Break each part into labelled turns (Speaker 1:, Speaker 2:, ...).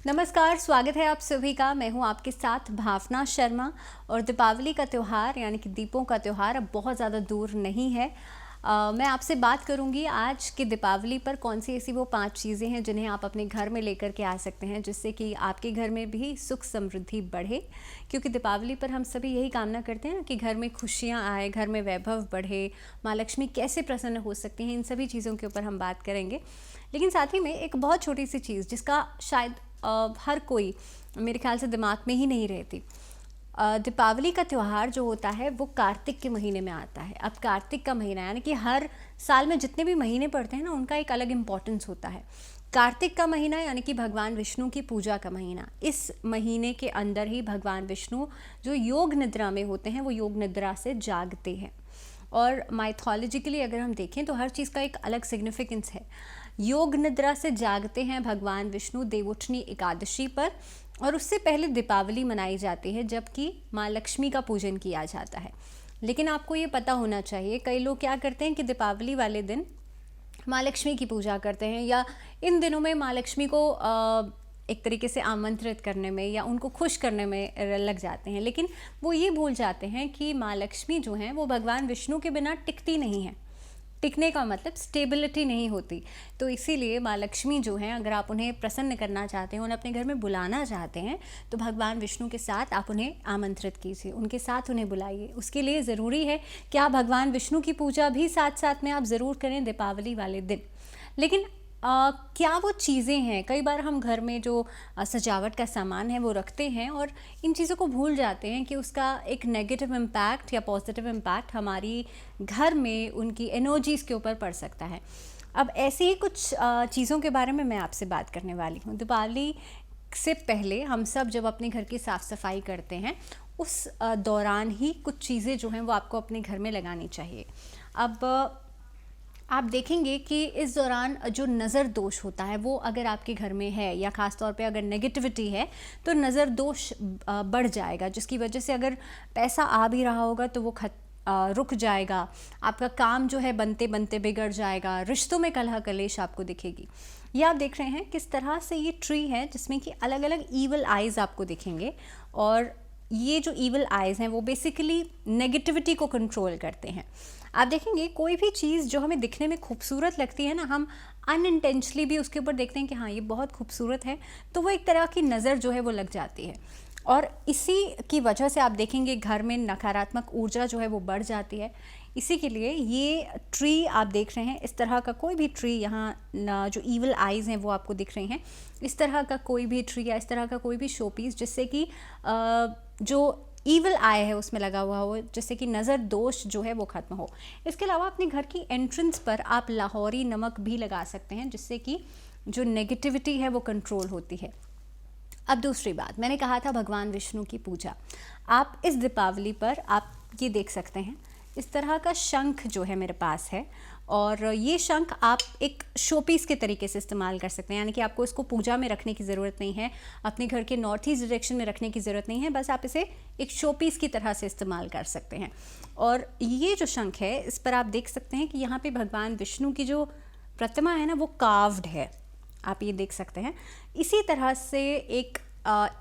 Speaker 1: नमस्कार, स्वागत है आप सभी का। मैं हूं आपके साथ भावना शर्मा। और दीपावली का त्यौहार यानी कि दीपों का त्यौहार अब बहुत ज़्यादा दूर नहीं है। मैं आपसे बात करूंगी आज की दीपावली पर कौन सी ऐसी वो 5 चीज़ें हैं जिन्हें आप अपने घर में लेकर के आ सकते हैं, जिससे कि आपके घर में भी सुख समृद्धि बढ़े। क्योंकि दीपावली पर हम सभी यही कामना करते हैं कि घर में खुशियाँ आए, घर में वैभव बढ़े, माँ लक्ष्मी कैसे प्रसन्न हो सकती हैं, इन सभी चीज़ों के ऊपर हम बात करेंगे। लेकिन साथ ही में एक बहुत छोटी सी चीज़ जिसका शायद हर कोई मेरे ख्याल से दिमाग में ही नहीं रहती। दीपावली का त्यौहार जो होता है वो कार्तिक के महीने में आता है। अब कार्तिक का महीना यानी कि हर साल में जितने भी महीने पड़ते हैं ना, उनका एक अलग इम्पोर्टेंस होता है। कार्तिक का महीना यानी कि भगवान विष्णु की पूजा का महीना। इस महीने के अंदर ही भगवान विष्णु जो योग निद्रा में होते हैं वो योग निद्रा से जागते हैं। और माइथोलॉजिकली अगर हम देखें तो हर चीज़ का एक अलग सिग्निफिकेंस है। योग निद्रा से जागते हैं भगवान विष्णु देवोठनी एकादशी पर, और उससे पहले दीपावली मनाई जाती है जबकि माँ लक्ष्मी का पूजन किया जाता है। लेकिन आपको ये पता होना चाहिए, कई लोग क्या करते हैं कि दीपावली वाले दिन माँ लक्ष्मी की पूजा करते हैं या इन दिनों में माँ लक्ष्मी को एक तरीके से आमंत्रित करने में या उनको खुश करने में लग जाते हैं। लेकिन वो ये भूल जाते हैं कि माँ लक्ष्मी जो हैं वो भगवान विष्णु के बिना टिकती नहीं हैं। टिकने का मतलब स्टेबिलिटी नहीं होती। तो इसीलिए माँ लक्ष्मी जो हैं, अगर आप उन्हें प्रसन्न करना चाहते हैं, उन्हें अपने घर में बुलाना चाहते हैं, तो भगवान विष्णु के साथ आप उन्हें आमंत्रित कीजिए, उनके साथ उन्हें बुलाइए। उसके लिए ज़रूरी है कि आप भगवान विष्णु की पूजा भी साथ साथ में आप ज़रूर करें दीपावली वाले दिन। लेकिन क्या वो चीज़ें हैं, कई बार हम घर में जो सजावट का सामान है वो रखते हैं और इन चीज़ों को भूल जाते हैं कि उसका एक नेगेटिव इम्पैक्ट या पॉजिटिव इम्पैक्ट हमारी घर में उनकी एनर्जीज़ के ऊपर पड़ सकता है। अब ऐसी ही कुछ चीज़ों के बारे में मैं आपसे बात करने वाली हूँ। दिवाली से पहले हम सब जब अपने घर की साफ़ सफाई करते हैं, उस दौरान ही कुछ चीज़ें जो हैं वो आपको अपने घर में लगानी चाहिए। अब आप देखेंगे कि इस दौरान जो नज़र दोष होता है वो अगर आपके घर में है, या ख़ास तौर पे अगर नेगेटिविटी है, तो नज़र दोष बढ़ जाएगा, जिसकी वजह से अगर पैसा आ भी रहा होगा तो वो रुक जाएगा। आपका काम जो है बनते बनते बिगड़ जाएगा, रिश्तों में कलह कलेश आपको दिखेगी। ये आप देख रहे हैं किस तरह से ये ट्री है जिसमें कि अलग अलग ईवल आइज़ आपको दिखेंगे, और ये जो ईवल आइज़ हैं वो बेसिकली नेगेटिविटी को कंट्रोल करते हैं। आप देखेंगे कोई भी चीज़ जो हमें दिखने में खूबसूरत लगती है ना, हम अनइंटेंशनली भी उसके ऊपर देखते हैं कि हाँ ये बहुत खूबसूरत है, तो वो एक तरह की नज़र जो है वो लग जाती है। और इसी की वजह से आप देखेंगे घर में नकारात्मक ऊर्जा जो है वो बढ़ जाती है। इसी के लिए ये ट्री आप देख रहे हैं, इस तरह का कोई भी ट्री, यहाँ जो ईवल आइज़ हैं वो आपको दिख रही हैं, इस तरह का कोई भी ट्री या इस तरह का कोई भी शो पीस जिससे कि जो ईवल आई है उसमें लगा हुआ हो, जिससे कि नज़र दोष जो है वो ख़त्म हो। इसके अलावा अपने घर की एंट्रेंस पर आप लाहौरी नमक भी लगा सकते हैं, जिससे कि जो नेगेटिविटी है वो कंट्रोल होती है। अब दूसरी बात, मैंने कहा था भगवान विष्णु की पूजा। आप इस दीपावली पर आप ये देख सकते हैं, इस तरह का शंख जो है मेरे पास है, और ये शंख आप एक शोपीस के तरीके से इस्तेमाल कर सकते हैं। यानी कि आपको इसको पूजा में रखने की ज़रूरत नहीं है, अपने घर के नॉर्थ ईस्ट डायरेक्शन में रखने की ज़रूरत नहीं है, बस आप इसे एक शोपीस की तरह से इस्तेमाल कर सकते हैं। और ये जो शंख है, इस पर आप देख सकते हैं कि यहाँ पे भगवान विष्णु की जो प्रतिमा है ना वो कार्व्ड है, आप ये देख सकते हैं। इसी तरह से एक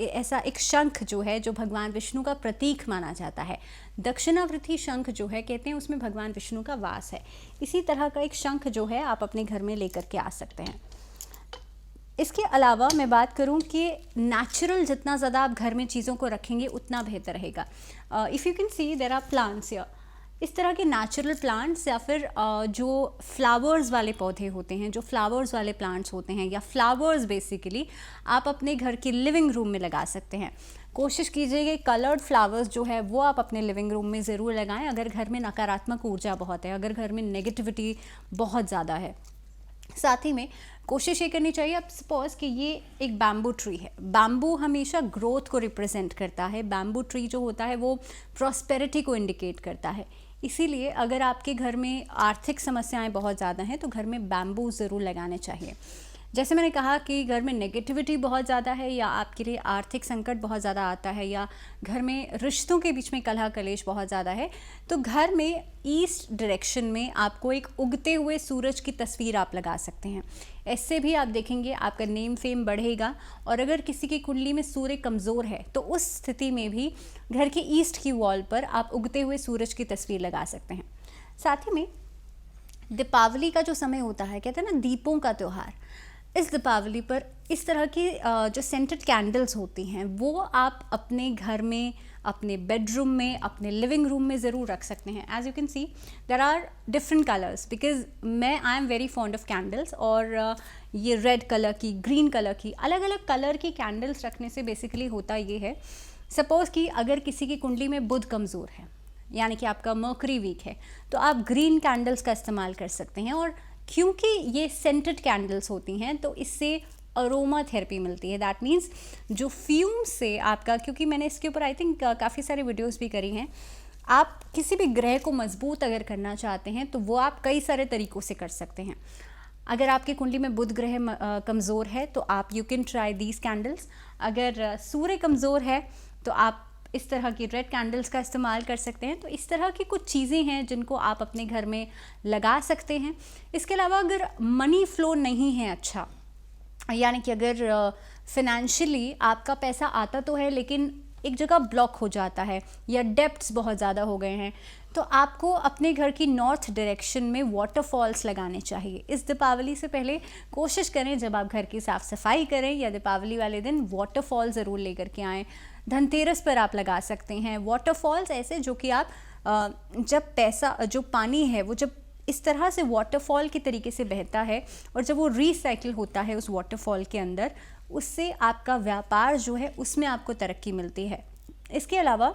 Speaker 1: ऐसा एक शंख जो है जो भगवान विष्णु का प्रतीक माना जाता है, दक्षिणावृत्ति शंख जो है, कहते हैं उसमें भगवान विष्णु का वास है। इसी तरह का एक शंख जो है आप अपने घर में लेकर के आ सकते हैं। इसके अलावा मैं बात करूं कि नेचुरल जितना ज़्यादा आप घर में चीज़ों को रखेंगे उतना बेहतर रहेगा। If you can see there are plants here, इस तरह के नेचुरल प्लांट्स या फिर जो फ्लावर्स वाले पौधे होते हैं, जो फ्लावर्स वाले प्लांट्स होते हैं, या फ्लावर्स बेसिकली आप अपने घर की लिविंग रूम में लगा सकते हैं। कोशिश कीजिए कि कलर्ड फ्लावर्स जो है वो आप अपने लिविंग रूम में ज़रूर लगाएं अगर घर में नकारात्मक ऊर्जा बहुत है, अगर घर में नेगेटिविटी बहुत ज़्यादा है। साथ ही में कोशिश ये करनी चाहिए, अब सपोज कि ये एक बैम्बू ट्री है, बैम्बू हमेशा ग्रोथ को रिप्रेजेंट करता है, बैम्बू ट्री जो होता है वो प्रॉस्पेरिटी को इंडिकेट करता है। इसीलिए अगर आपके घर में आर्थिक समस्याएं बहुत ज़्यादा हैं तो घर में बैम्बू ज़रूर लगाने चाहिए। जैसे मैंने कहा कि घर में नेगेटिविटी बहुत ज़्यादा है, या आपके लिए आर्थिक संकट बहुत ज़्यादा आता है, या घर में रिश्तों के बीच में कलह कलेश बहुत ज़्यादा है, तो घर में ईस्ट डायरेक्शन में आपको एक उगते हुए सूरज की तस्वीर आप लगा सकते हैं। ऐसे भी आप देखेंगे आपका नेम फेम बढ़ेगा। और अगर किसी की कुंडली में सूर्य कमज़ोर है तो उस स्थिति में भी घर के ईस्ट की वॉल पर आप उगते हुए सूरज की तस्वीर लगा सकते हैं। साथ ही में दीपावली का जो समय होता है, कहते हैं ना दीपों का त्यौहार, इस दीपावली पर इस तरह की जो सेंटेड कैंडल्स होती हैं वो आप अपने घर में, अपने बेडरूम में, अपने लिविंग रूम में ज़रूर रख सकते हैं। As you can see there are different colours, because I am very fond of candles. और ये रेड कलर की, ग्रीन कलर की, अलग अलग कलर की कैंडल्स रखने से बेसिकली होता ये है, सपोज़ कि अगर किसी की कुंडली में बुध कमज़ोर है, यानी कि आपका मर्करी वीक है, तो आप ग्रीन कैंडल्स का इस्तेमाल कर सकते हैं। और क्योंकि ये सेंटेड कैंडल्स होती हैं तो इससे अरोमा थेरेपी मिलती है। दैट मीन्स जो फ्यूम से आपका, क्योंकि मैंने इसके ऊपर आई थिंक काफ़ी सारे वीडियोस भी करी हैं, आप किसी भी ग्रह को मजबूत अगर करना चाहते हैं तो वो आप कई सारे तरीक़ों से कर सकते हैं। अगर आपकी कुंडली में बुध ग्रह कमज़ोर है तो आप you can try these candles. अगर सूर्य कमज़ोर है तो आप इस तरह की रेड कैंडल्स का इस्तेमाल कर सकते हैं। तो इस तरह की कुछ चीज़ें हैं जिनको आप अपने घर में लगा सकते हैं। इसके अलावा अगर मनी फ्लो नहीं है अच्छा, यानी कि अगर फिनेंशियली आपका पैसा आता तो है लेकिन एक जगह ब्लॉक हो जाता है, या डेब्ट्स बहुत ज़्यादा हो गए हैं, तो आपको अपने घर की नॉर्थ डायरेक्शन में वाटरफॉल्स लगाने चाहिए। इस दीपावली से पहले कोशिश करें, जब आप घर की साफ़ सफाई करें या दीपावली वाले दिन, वाटरफॉल ज़रूर लेकर के आएँ। धनतेरस पर आप लगा सकते हैं वाटरफॉल्स ऐसे, जो कि आप जब पैसा, जो पानी है वो जब इस तरह से वाटरफॉल के तरीके से बहता है और जब वो रिसाइकिल होता है उस वाटरफॉल के अंदर, उससे आपका व्यापार जो है उसमें आपको तरक्की मिलती है। इसके अलावा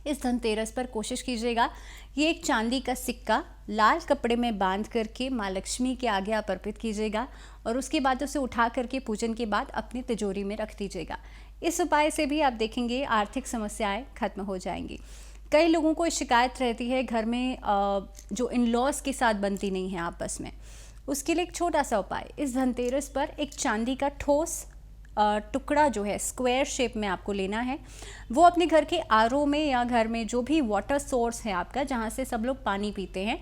Speaker 1: इस धनतेरस पर कोशिश कीजिएगा ये एक चांदी का सिक्का लाल कपड़े में बांध करके माँ लक्ष्मी के आगे आप अर्पित कीजिएगा, और उसके बाद उसे उठा करके पूजन के बाद अपनी तिजोरी में रख दीजिएगा। इस उपाय से भी आप देखेंगे आर्थिक समस्याएं खत्म हो जाएंगी। कई लोगों को शिकायत रहती है घर में जो इन लॉज के साथ बनती नहीं है आपस में, उसके लिए एक छोटा सा उपाय, इस धनतेरस पर एक चांदी का ठोस टुकड़ा जो है स्क्वायर शेप में आपको लेना है। वो अपने घर के आरओ में या घर में जो भी वाटर सोर्स है आपका, जहाँ से सब लोग पानी पीते हैं,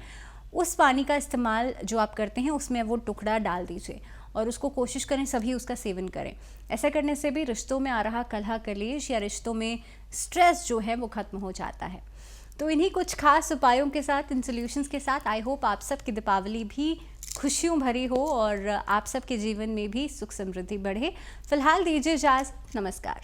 Speaker 1: उस पानी का इस्तेमाल जो आप करते हैं उसमें वो टुकड़ा डाल दीजिए और उसको कोशिश करें सभी उसका सेवन करें। ऐसा करने से भी रिश्तों में आ रहा कलह कलेश या रिश्तों में स्ट्रेस जो है वो खत्म हो जाता है। तो इन्हीं कुछ खास उपायों के साथ, इन सॉल्यूशंस के साथ, आई होप आप सबकी दीपावली भी खुशियों भरी हो और आप सबके जीवन में भी सुख समृद्धि बढ़े। फिलहाल दीजिए इजाज़त, नमस्कार।